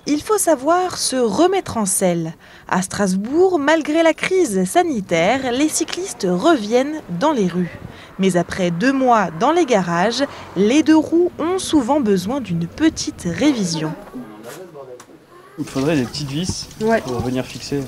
Il faut savoir se remettre en selle. À Strasbourg, malgré la crise sanitaire, les cyclistes reviennent dans les rues. Mais après 2 mois dans les garages, les 2 roues ont souvent besoin d'une petite révision. Il faudrait des petites vis pour venir fixer.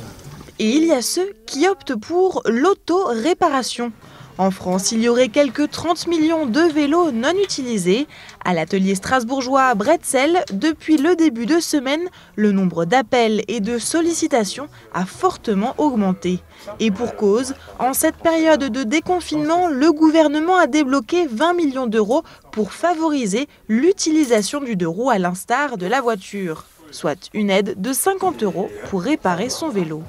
Et il y a ceux qui optent pour l'auto-réparation. En France, il y aurait quelques 30 millions de vélos non utilisés. À l'atelier strasbourgeois Bretzel, depuis le début de semaine, le nombre d'appels et de sollicitations a fortement augmenté. Et pour cause, en cette période de déconfinement, le gouvernement a débloqué 20 millions d'euros pour favoriser l'utilisation du 2 roues à l'instar de la voiture. Soit une aide de 50 € pour réparer son vélo.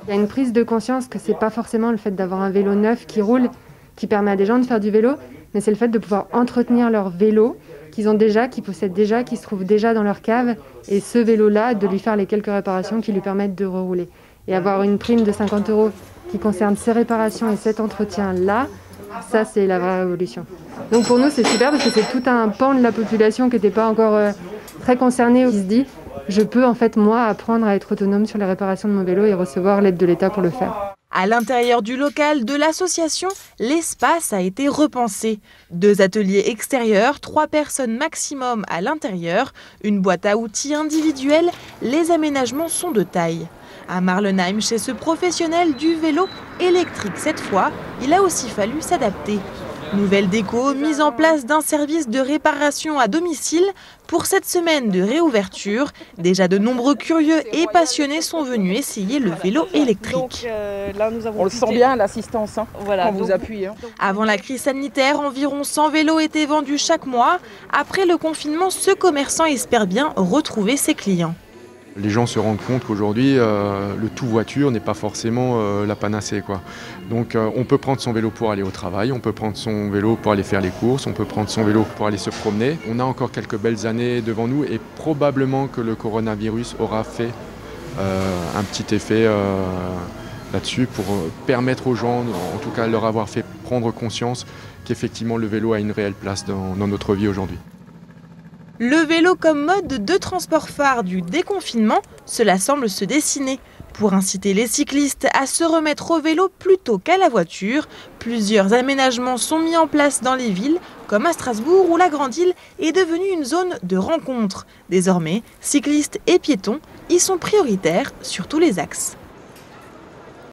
Il y a une prise de conscience que ce n'est pas forcément le fait d'avoir un vélo neuf qui roule qui permet à des gens de faire du vélo, mais c'est le fait de pouvoir entretenir leur vélo qu'ils ont déjà, qu'ils possèdent déjà, qui se trouve déjà dans leur cave, et ce vélo-là, de lui faire les quelques réparations qui lui permettent de rerouler. Et avoir une prime de 50 € qui concerne ces réparations et cet entretien-là, ça c'est la vraie révolution. Donc pour nous c'est super parce que c'est tout un pan de la population qui n'était pas encore très concerné, qui se dit je peux en fait moi apprendre à être autonome sur les réparations de mon vélo et recevoir l'aide de l'État pour le faire. À l'intérieur du local de l'association, l'espace a été repensé. 2 ateliers extérieurs, 3 personnes maximum à l'intérieur, une boîte à outils individuelle, les aménagements sont de taille. À Marlenheim, chez ce professionnel du vélo électrique cette fois, il a aussi fallu s'adapter. Nouvelle déco, mise en place d'un service de réparation à domicile. Pour cette semaine de réouverture, déjà de nombreux curieux et passionnés sont venus essayer le vélo électrique. Donc, là, on le sent bien, l'assistance, on vous appuie. Avant la crise sanitaire, environ 100 vélos étaient vendus chaque mois. Après le confinement, ce commerçant espère bien retrouver ses clients. Les gens se rendent compte qu'aujourd'hui, le tout voiture n'est pas forcément la panacée, quoi. Donc on peut prendre son vélo pour aller au travail, on peut prendre son vélo pour aller faire les courses, on peut prendre son vélo pour aller se promener. On a encore quelques belles années devant nous et probablement que le coronavirus aura fait un petit effet là-dessus pour permettre aux gens, en tout cas leur avoir fait prendre conscience qu'effectivement le vélo a une réelle place dans notre vie aujourd'hui. Le vélo comme mode de transport phare du déconfinement, cela semble se dessiner. Pour inciter les cyclistes à se remettre au vélo plutôt qu'à la voiture, plusieurs aménagements sont mis en place dans les villes, comme à Strasbourg où la Grande Île est devenue une zone de rencontre. Désormais, cyclistes et piétons y sont prioritaires sur tous les axes.